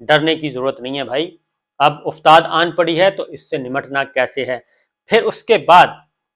ڈرنے کی ضرورت نہیں ہے بھائی، اب افتاد آن پڑی ہے تو اس سے نمٹنا کیسے ہے۔ پھر اس کے بعد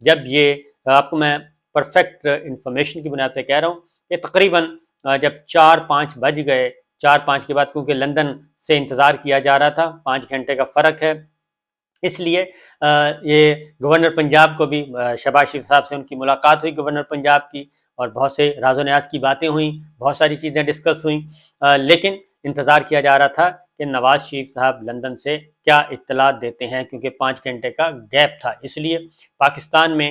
جب یہ آپ کو میں پرفیکٹ انفارمیشن کی بنیاد پہ کہہ رہا ہوں کہ تقریباً جب 4-5 بج گئے، 4-5 کے بعد، کیونکہ لندن سے انتظار کیا جا رہا تھا، 5 گھنٹے کا فرق ہے، اس لیے یہ گورنر پنجاب کو بھی شہباز شریف صاحب سے ان کی ملاقات ہوئی گورنر پنجاب کی، اور بہت سے راز و نیاز کی باتیں ہوئیں، بہت ساری چیزیں ڈسکس ہوئیں، لیکن انتظار کیا جا رہا تھا کہ نواز شریف صاحب لندن سے کیا اطلاع دیتے ہیں، کیونکہ 5 گھنٹے کا گیپ تھا۔ اس لیے پاکستان میں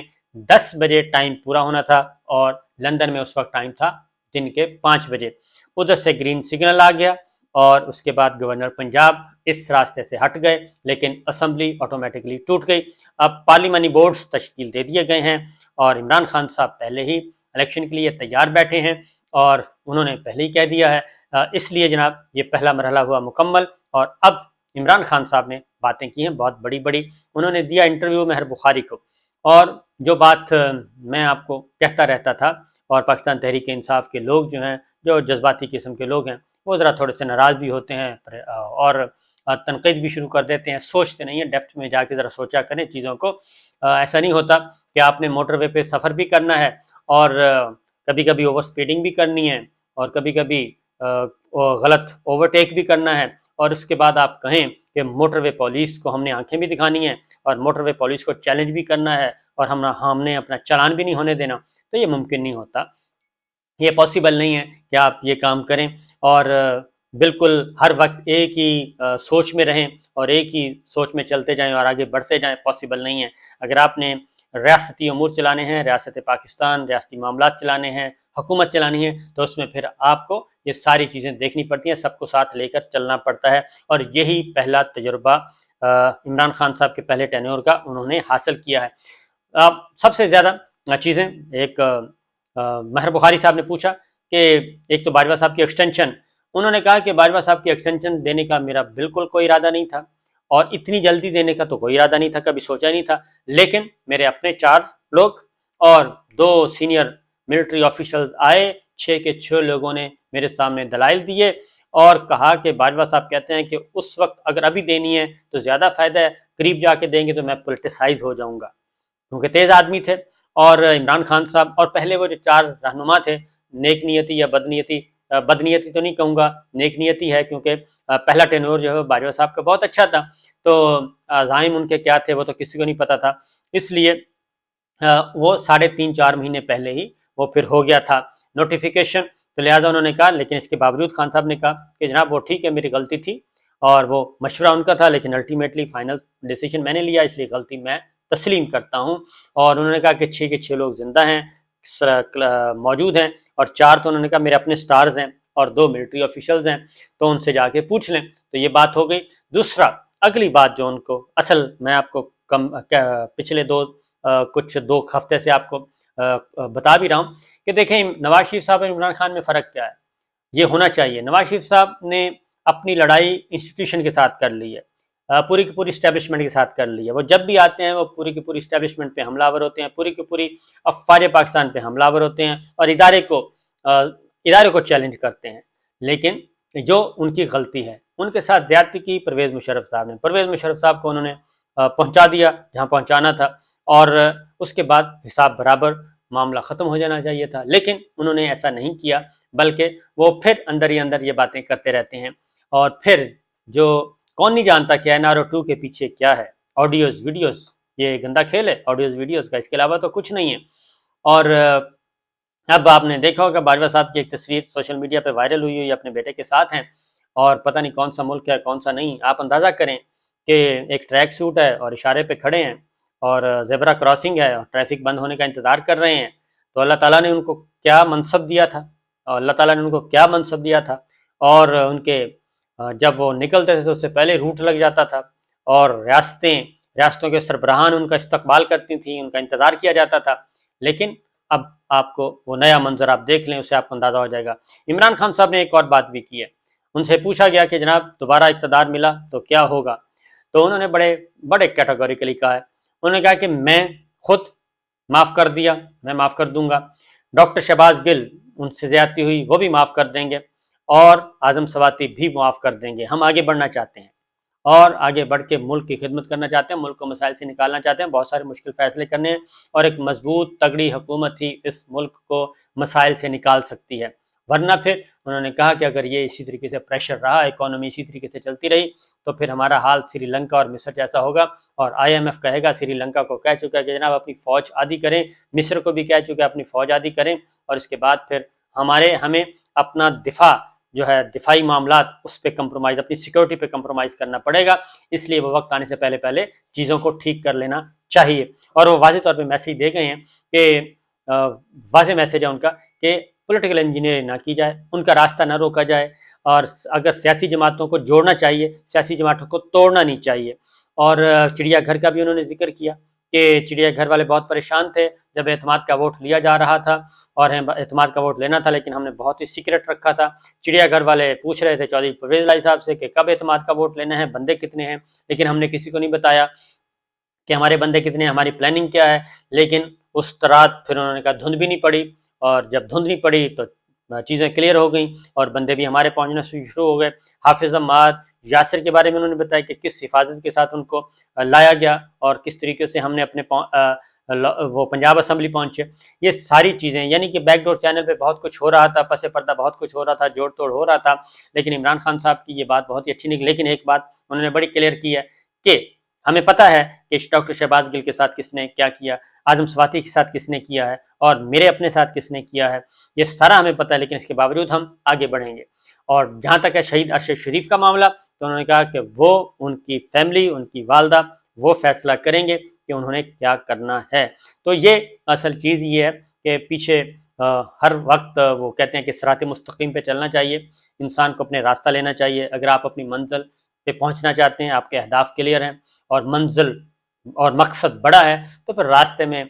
10 بجے ٹائم پورا ہونا تھا اور لندن میں اس وقت ٹائم تھا دن کے 5 بجے۔ ادھر سے گرین سگنل آ گیا اور اس کے بعد گورنر پنجاب اس راستے سے ہٹ گئے، لیکن اسمبلی آٹومیٹکلی ٹوٹ گئی۔ اب پارلیمانی بورڈز تشکیل دے دیے گئے ہیں اور عمران خان صاحب پہلے ہی الیکشن کے لیے تیار بیٹھے ہیں، اور انہوں نے پہلے ہی کہہ دیا ہے، اس لیے جناب یہ پہلا مرحلہ ہوا مکمل، اور اب عمران خان صاحب نے باتیں کی ہیں بہت بڑی بڑی۔ انہوں نے دیا انٹرویو مہر بخاری کو، اور جو بات میں آپ کو کہتا رہتا تھا، اور پاکستان تحریک انصاف کے لوگ جو ہیں، جو جذباتی قسم کے لوگ ہیں، وہ ذرا تھوڑے سے ناراض بھی ہوتے ہیں اور تنقید بھی شروع کر دیتے ہیں، سوچتے نہیں ہیں، ڈیپتھ میں جا کے ذرا سوچا کریں چیزوں کو۔ ایسا نہیں ہوتا کہ آپ نے موٹر وے پہ سفر بھی کرنا ہے اور کبھی کبھی اوور سپیڈنگ بھی کرنی ہے اور کبھی کبھی غلط اوورٹیک بھی کرنا ہے، اور اس کے بعد آپ کہیں کہ موٹر وے پولیس کو ہم نے آنکھیں بھی دکھانی ہیں اور موٹر وے پولیس کو چیلنج بھی کرنا ہے اور ہم نے اپنا چلان بھی نہیں ہونے دینا، تو یہ ممکن نہیں ہوتا، یہ پاسبل نہیں ہے کہ آپ یہ کام کریں اور بالکل ہر وقت ایک ہی سوچ میں رہیں اور ایک ہی سوچ میں چلتے جائیں اور آگے بڑھتے جائیں، پاسبل نہیں ہے۔ اگر آپ نے ریاستی امور چلانے ہیں، ریاست پاکستان، ریاستی معاملات چلانے ہیں، حکومت چلانی ہے، تو اس میں پھر آپ کو یہ ساری چیزیں دیکھنی پڑتی ہیں، سب کو ساتھ لے کر چلنا پڑتا ہے، اور یہی پہلا تجربہ عمران خان صاحب کے پہلے ٹینیور کا انہوں نے حاصل کیا ہے۔ سب سے زیادہ چیزیں ایک مہر بخاری صاحب نے پوچھا کہ ایک تو باجوہ صاحب کی ایکسٹینشن، انہوں نے کہا کہ باجوہ صاحب کی ایکسٹینشن دینے کا میرا بالکل کوئی ارادہ نہیں تھا، اور اتنی جلدی دینے کا تو کوئی ارادہ نہیں تھا، کبھی سوچا نہیں تھا، لیکن میرے اپنے 4 لوگ اور 2 سینئر ملٹری آفیشلز آئے، 6 کے 6 لوگوں نے میرے سامنے دلائل دیے اور کہا کہ باجوہ صاحب کہتے ہیں کہ اس وقت اگر ابھی دینی ہے تو زیادہ فائدہ ہے، قریب جا کے دیں گے تو میں پولیٹیسائز ہو جاؤں گا، کیونکہ تیز آدمی تھے۔ اور عمران خان صاحب اور پہلے وہ جو 4 رہنما تھے، نیک نیتی یا بدنیتی تو نہیں کہوں گا، نیک نیتی ہے، کیونکہ پہلا ٹینور جو ہے باجوہ صاحب کا بہت اچھا تھا، تو عزائم ان کے کیا تھے وہ تو کسی کو نہیں پتا تھا، اس لیے وہ 3.5-4 مہینے پہلے ہی وہ پھر ہو گیا تھا نوٹیفیکیشن، تو لہٰذا انہوں نے کہا، لیکن اس کے باوجود خان صاحب نے کہا کہ جناب وہ ٹھیک ہے، میری غلطی تھی اور وہ مشورہ ان کا تھا، لیکن الٹیمیٹلی فائنل ڈیسیجن میں نے لیا، اس لیے غلطی میں تسلیم کرتا ہوں۔ اور انہوں نے کہا کہ 6 کے 6 لوگ زندہ ہیں، موجود ہیں، اور 4 تو انہوں نے کہا میرے اپنے سٹارز ہیں اور 2 ملٹری آفیشلز ہیں، تو ان سے جا کے پوچھ لیں، تو یہ بات ہو گئی۔ دوسرا اگلی بات جو ان کو اصل میں آپ کو پچھلے 2 ہفتے سے آپ کو بتا بھی رہا ہوں کہ دیکھیں نواز شریف صاحب اور عمران خان میں فرق کیا ہے، یہ ہونا چاہیے۔ نواز شریف صاحب نے اپنی لڑائی انسٹیٹیوشن کے ساتھ کر لی ہے، پوری کی پوری اسٹیبلشمنٹ کے ساتھ کر لی ہے، وہ جب بھی آتے ہیں وہ پوری کی پوری اسٹیبلشمنٹ پہ حملہ آور ہوتے ہیں، پوری کی پوری افواج پاکستان پہ حملہ آور ہوتے ہیں اور ادارے کو چیلنج کرتے ہیں، لیکن جو ان کی غلطی ہے، ان کے ساتھ زیادتی کی پرویز مشرف صاحب نے، پرویز مشرف صاحب کو انہوں نے پہنچا دیا جہاں پہنچانا تھا، اور اس کے بعد حساب برابر، معاملہ ختم ہو جانا چاہیے تھا، لیکن انہوں نے ایسا نہیں کیا، بلکہ وہ پھر اندر ہی اندر یہ باتیں کرتے رہتے ہیں، اور پھر جو کون نہیں جانتا کہ NRO 2 کے پیچھے کیا ہے، آڈیوز ویڈیوز، یہ گندا کھیل ہے آڈیوز ویڈیوز کا، اس کے علاوہ تو کچھ نہیں ہے۔ اور اب آپ نے دیکھا ہوگا باجوہ صاحب کی ایک تصویر سوشل میڈیا پہ وائرل ہوئی ہوئی اپنے بیٹے کے ساتھ ہیں، اور پتہ نہیں کون سا ملک ہے کون سا نہیں، آپ اندازہ کریں کہ ایک ٹریک سوٹ ہے اور اشارے پہ کھڑے ہیں اور زیبرا کراسنگ ہے اور ٹریفک بند ہونے کا انتظار کر رہے ہیں، تو اللہ تعالیٰ نے ان کو کیا منصب دیا تھا، اور ان کے جب وہ نکلتے تھے تو اس سے پہلے روٹ لگ جاتا تھا، اور ریاستوں کے سربراہان ان کا استقبال کرتی تھیں، ان کا انتظار کیا جاتا تھا، لیکن اب آپ کو وہ نیا منظر آپ دیکھ لیں، اسے آپ کو اندازہ ہو جائے گا۔ عمران خان صاحب نے ایک اور بات بھی کی ہے، ان سے پوچھا گیا کہ جناب دوبارہ اقتدار ملا تو کیا ہوگا، تو انہوں نے بڑے کیٹیگوریکلی کہا ہے، انہوں نے کہا کہ میں خود معاف کر دیا، میں معاف کر دوں گا، ڈاکٹر شہباز گل ان سے زیادتی ہوئی وہ بھی معاف کر دیں گے، اور اعظم سواتی بھی معاف کر دیں گے۔ ہم آگے بڑھنا چاہتے ہیں اور آگے بڑھ کے ملک کی خدمت کرنا چاہتے ہیں، ملک کو مسائل سے نکالنا چاہتے ہیں، بہت سارے مشکل فیصلے کرنے ہیں، اور ایک مضبوط تگڑی حکومت ہی اس ملک کو مسائل سے نکال سکتی ہے۔ ورنہ پھر انہوں نے کہا کہ اگر یہ اسی طریقے سے پریشر رہا، اکانومی اسی طریقے سے چلتی رہی، تو پھر ہمارا حال سری لنکا اور مصر جیسا ہوگا، اور IMF کہے گا، سری لنکا کو کہہ چکا ہے کہ جناب اپنی فوج آدھی کریں، مصر کو بھی کہہ چکا ہے اپنی فوج آدھی کریں، اور اس کے بعد پھر ہمیں اپنا دفاع جو ہے، دفاعی معاملات، اس پہ کمپرومائز، اپنی سیکورٹی پہ کمپرومائز کرنا پڑے گا۔ اس لیے وہ وقت آنے سے پہلے چیزوں کو ٹھیک کر لینا چاہیے۔ اور وہ واضح طور پہ میسیج دے گئے ہیں کہ واضح میسیج ہے ان کا کہ پولیٹیکل انجینئرنگ نہ کی جائے، ان کا راستہ نہ روکا جائے، اور اگر سیاسی جماعتوں کو جوڑنا چاہیے، سیاسی جماعتوں کو توڑنا نہیں چاہیے۔ اور چڑیا گھر کا بھی انہوں نے ذکر کیا کہ چڑیا گھر والے بہت پریشان تھے جب اعتماد کا ووٹ لیا جا رہا تھا، اور اعتماد کا ووٹ لینا تھا، لیکن ہم نے بہت ہی سیکرٹ رکھا تھا۔ چڑیا گھر والے پوچھ رہے تھے چودھری پرویز الہی صاحب سے کہ کب اعتماد کا ووٹ لینا ہے، بندے کتنے ہیں، لیکن ہم نے کسی کو نہیں بتایا کہ ہمارے بندے کتنے ہیں، ہماری پلاننگ کیا ہے۔ لیکن اس رات پھر انہوں نے کہا دھند بھی نہیں پڑی، اور جب دھند نہیں پڑی تو چیزیں کلیئر ہو گئیں، اور بندے بھی ہمارے پہنچنا شروع ہو گئے۔ حافظ عماد، یاسر کے بارے میں انہوں نے بتایا کہ کس حفاظت کے ساتھ ان کو لایا گیا، اور کس طریقے سے ہم نے اپنے وہ پنجاب اسمبلی پہنچے۔ یہ ساری چیزیں، یعنی کہ بیک ڈور چینل پہ بہت کچھ ہو رہا تھا، پس پردہ بہت کچھ ہو رہا تھا، جوڑ توڑ ہو رہا تھا، لیکن عمران خان صاحب کی یہ بات بہت ہی اچھی نکلی۔ لیکن ایک بات انہوں نے بڑی کلیئر کی ہے کہ ہمیں پتہ ہے کہ ڈاکٹر شہباز گل کے ساتھ کس نے کیا کیا، اعظم سواتی کے ساتھ کس نے کیا ہے، اور میرے اپنے ساتھ کس نے کیا ہے، یہ سارا ہمیں پتہ ہے، لیکن اس کے باوجود ہم آگے بڑھیں گے۔ اور جہاں تک ہے شہید ارشد شریف کا معاملہ، تو انہوں نے کہا کہ وہ، ان کی فیملی، ان کی والدہ، وہ فیصلہ کریں گے کہ انہوں نے کیا کرنا ہے۔ تو یہ اصل چیز یہ ہے کہ پیچھے ہر وقت وہ کہتے ہیں کہ صراط مستقیم پہ چلنا چاہیے، انسان کو اپنے راستہ لینا چاہیے۔ اگر آپ اپنی منزل پہ پہنچنا چاہتے ہیں، آپ کے اہداف کلیئر ہیں، اور منزل اور مقصد بڑا ہے، تو پھر راستے میں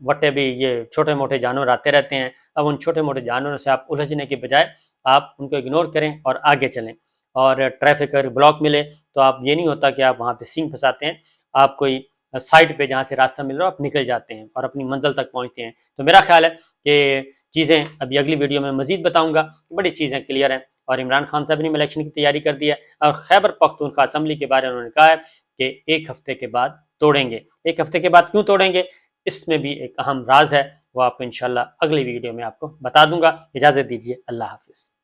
وٹے بھی یہ چھوٹے موٹے جانور آتے رہتے ہیں۔ اب ان چھوٹے موٹے جانوروں سے آپ الجھنے کے بجائے آپ ان کو اگنور کریں اور آگے چلیں۔ اور ٹریفک اگر بلاک ملے تو آپ، یہ نہیں ہوتا کہ آپ وہاں پہ سینگ پھنساتے ہیں، آپ کوئی سائڈ پہ جہاں سے راستہ مل رہا ہو آپ نکل جاتے ہیں اور اپنی منزل تک پہنچتے ہیں۔ تو میرا خیال ہے کہ چیزیں ابھی اگلی ویڈیو میں مزید بتاؤں گا، بڑی چیزیں کلیئر ہیں۔ اور عمران خان صاحب نے الیکشن کی تیاری کر دی ہے، اور خیبر پختونخوا اسمبلی کے بارے میں انہوں نے کہا ہے کہ 1 ہفتے کے بعد توڑیں گے۔ 1 ہفتے کے بعد کیوں توڑیں گے، اس میں بھی ایک اہم راز ہے، وہ آپ کو انشاءاللہ اگلی ویڈیو میں آپ کو بتا دوں گا۔ اجازت دیجیے، اللہ حافظ۔